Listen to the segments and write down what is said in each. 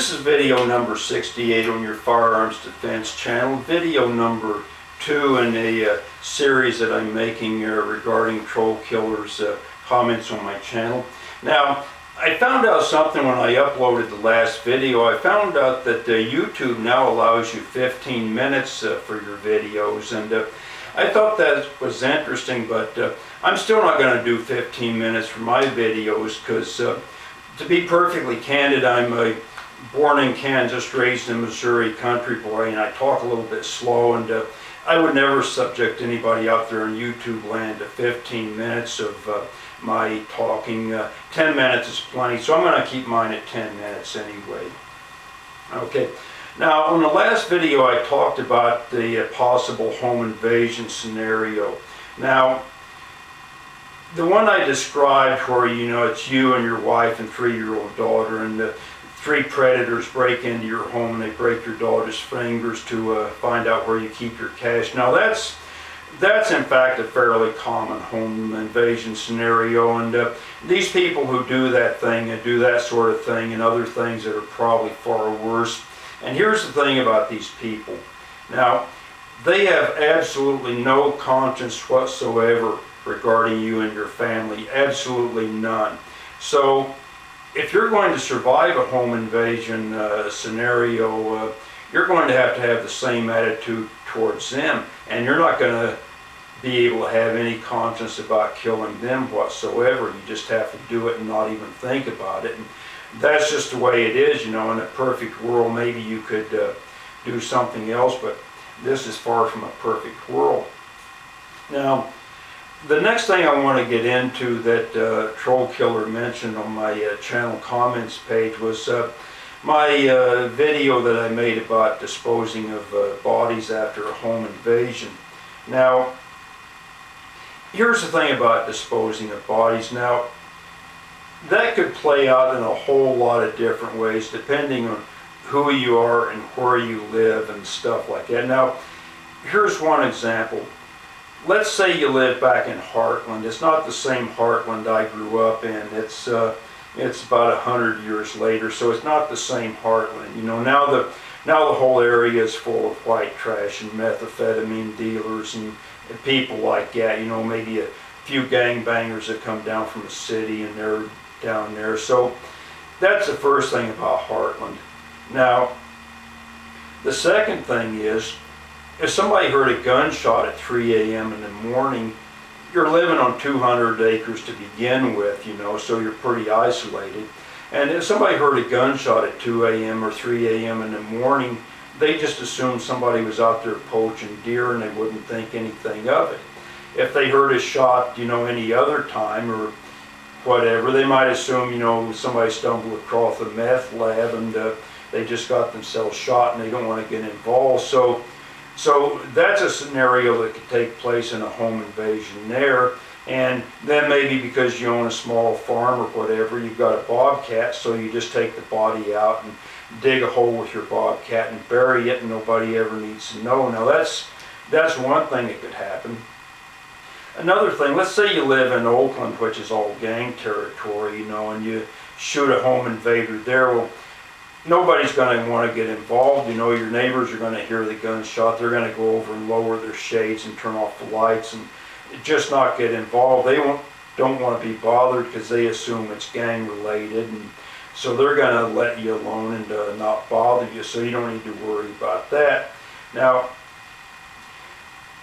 This is video number 68 on your Firearms Defense channel, video number 2 in a series that I'm making regarding troll killers, comments on my channel. Now, I found out something when I uploaded the last video. I found out that YouTube now allows you 15 minutes for your videos, and I thought that was interesting, but I'm still not going to do 15 minutes for my videos because, to be perfectly candid, I'm born in Kansas, raised in Missouri, country boy, and I talk a little bit slow, and I would never subject anybody out there in YouTube land to 15 minutes of my talking. 10 minutes is plenty, so I'm going to keep mine at 10 minutes anyway. Okay, now on the last video I talked about the possible home invasion scenario. Now, the one I described where, it's you and your wife and 3-year-old daughter, and the 3 predators break into your home and they break your daughter's fingers to find out where you keep your cash. Now that's in fact a fairly common home invasion scenario, and these people who do that thing and do that sort of thing and other things that are probably far worse. And here's the thing about these people. Now, they have absolutely no conscience whatsoever regarding you and your family, absolutely none. So if you're going to survive a home invasion scenario, you're going to have the same attitude towards them, and you're not going to be able to have any conscience about killing them whatsoever. You just have to do it and not even think about it. And that's just the way it is. In a perfect world, maybe you could do something else, but this is far from a perfect world. Now, the next thing I want to get into that Troll Killer mentioned on my channel comments page was my video that I made about disposing of bodies after a home invasion. Now, here's the thing about disposing of bodies. Now, that could play out in a whole lot of different ways depending on who you are and where you live and stuff like that. Now, here's one example. Let's say you live back in Heartland. It's not the same Heartland I grew up in. It's about 100 years later, so it's not the same Heartland. Now the whole area is full of white trash and methamphetamine dealers and people like that. Maybe a few gangbangers that come down from the city and they're down there. So that's the first thing about Heartland. Now, the second thing is, if somebody heard a gunshot at 3 a.m. in the morning, you're living on 200 acres to begin with, so you're pretty isolated. And if somebody heard a gunshot at 2 a.m. or 3 a.m. in the morning, they just assume somebody was out there poaching deer and they wouldn't think anything of it. If they heard a shot, any other time or whatever, they might assume, somebody stumbled across a meth lab and they just got themselves shot and they don't want to get involved. So that's a scenario that could take place in a home invasion there. And then maybe because you own a small farm or whatever, you've got a bobcat, so you just take the body out and dig a hole with your bobcat and bury it, and nobody ever needs to know. Now that's one thing that could happen. Another thing, let's say you live in Oakland, which is all gang territory, and you shoot a home invader there. Well, nobody's going to want to get involved. Your neighbors are going to hear the gunshot. They're going to go over and lower their shades and turn off the lights and just not get involved. They don't want to be bothered because they assume it's gang related, and so they're going to let you alone and not bother you, so you don't need to worry about that. Now,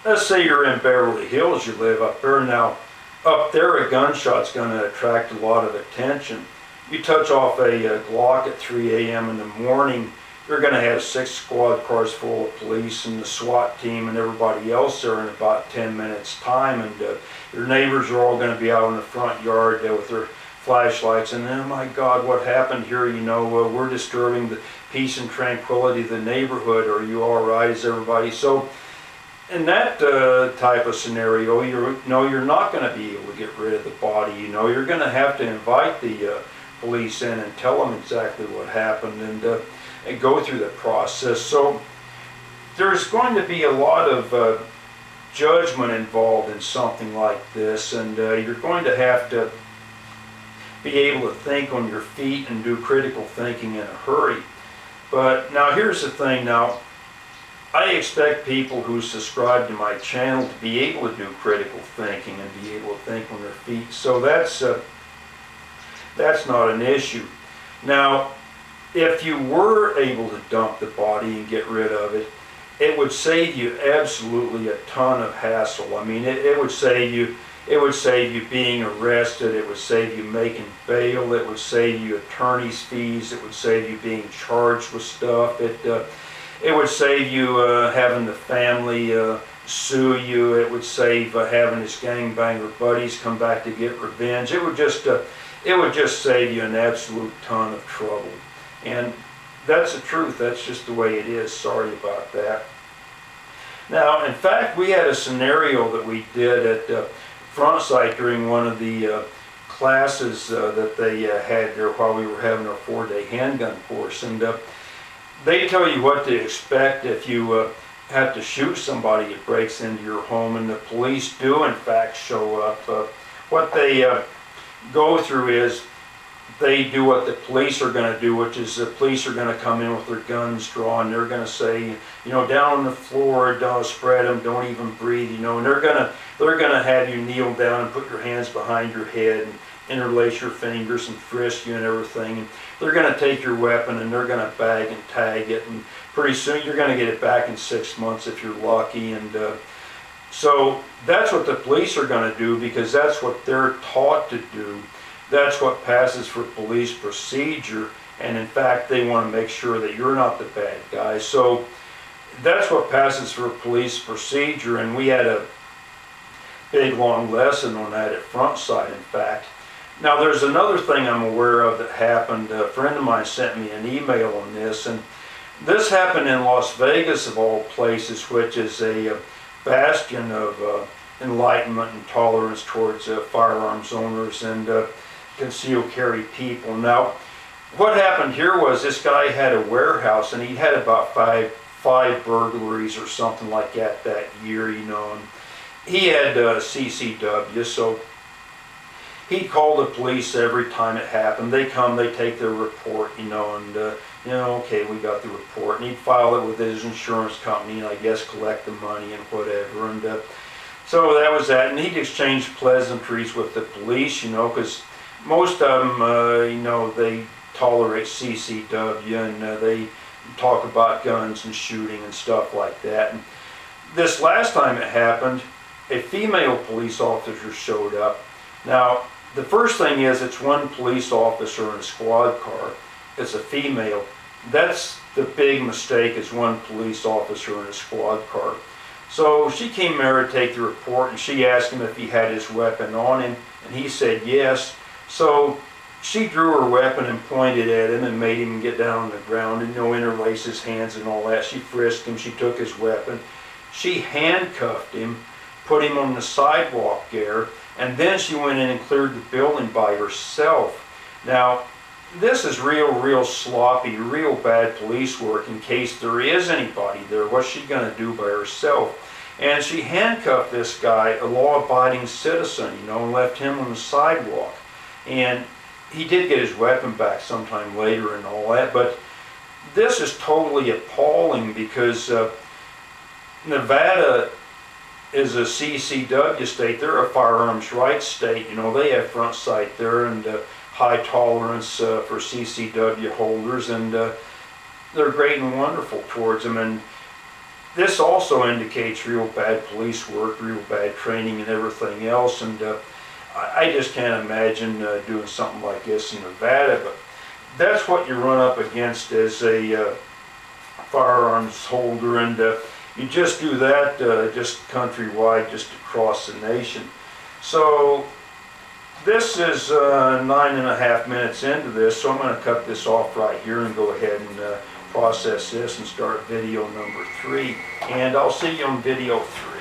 let's say you're in Beverly Hills, you live up there. Now, up there a gunshot's going to attract a lot of attention. You touch off a Glock at 3 a.m. in the morning, you're going to have 6 squad cars full of police and the SWAT team and everybody else there in about 10 minutes time, and your neighbors are all going to be out in the front yard with their flashlights and, oh my God, what happened here? We're disturbing the peace and tranquility of the neighborhood. Are you all right? Is everybody? So in that type of scenario, you're not going to be able to get rid of the body. You're going to have to invite the police in and tell them exactly what happened and go through the process. So there's going to be a lot of judgment involved in something like this, and you're going to have to be able to think on your feet and do critical thinking in a hurry. But now here's the thing. Now, I expect people who subscribe to my channel to be able to do critical thinking and be able to think on their feet. So that's not an issue. Now, if you were able to dump the body and get rid of it, it would save you absolutely a ton of hassle. I mean, it would save you being arrested. It would save you making bail. It would save you attorney's fees. It would save you being charged with stuff. It would save you having the family sue you. It would save having his gangbanger buddies come back to get revenge. It would just save you an absolute ton of trouble. And that's the truth. That's just the way it is. Sorry about that. Now, in fact, we had a scenario that we did at Front Sight during one of the classes that they had there while we were having our 4-day handgun course. And they tell you what to expect if you have to shoot somebody that breaks into your home, and the police do in fact show up. What they go through is they do what the police are going to do, which is the police are going to come in with their guns drawn. They're going to say, you know, down on the floor, don't spread them, don't even breathe, you know, and they're going to have you kneel down and put your hands behind your head and interlace your fingers and frisk you and everything. And they're going to take your weapon and they're going to bag and tag it, and pretty soon you're going to get it back in 6 months if you're lucky. And so that's what the police are going to do, because that's what they're taught to do. That's what passes for police procedure, and in fact they want to make sure that you're not the bad guy. So that's what passes for police procedure, and we had a big long lesson on that at Front Sight, in fact. Now there's another thing I'm aware of that happened. A friend of mine sent me an email on this, and this happened in Las Vegas of all places, which is a bastion of enlightenment and tolerance towards firearms owners and concealed carry people. Now, what happened here was this guy had a warehouse, and he had about five burglaries or something like that year, you know. And he had CCW, so he'd call the police every time it happened. They come, they take their report, you know, and you know, okay, we got the report, and he'd file it with his insurance company, and I guess collect the money and whatever. And so that was that, and he'd exchange pleasantries with the police, you know, because most of them, you know, they tolerate CCW, and they talk about guns and shooting and stuff like that. And this last time it happened, a female police officer showed up. Now, the first thing is, it's one police officer in a squad car. It's a female. That's the big mistake, is one police officer in a squad car. So she came there to take the report, and she asked him if he had his weapon on him, and he said yes. So she drew her weapon and pointed at him and made him get down on the ground and, you know, interlace his hands and all that. She frisked him, she took his weapon, she handcuffed him, put him on the sidewalk there, and then she went in and cleared the building by herself. Now, this is real sloppy, real bad police work in case there is anybody there. What's she going to do by herself? And she handcuffed this guy, a law-abiding citizen, you know, and left him on the sidewalk. And he did get his weapon back sometime later and all that, but this is totally appalling, because Nevada is a CCW state. They're a firearms rights state. You know, they have Front Sight there, and high tolerance for CCW holders, and they're great and wonderful towards them. And this also indicates real bad police work, real bad training and everything else. And I just can't imagine doing something like this in Nevada, but that's what you run up against as a firearms holder, and you just do that just countrywide, just across the nation. So this is 9.5 minutes into this, so I'm going to cut this off right here and go ahead and process this and start video number 3, and I'll see you on video 3.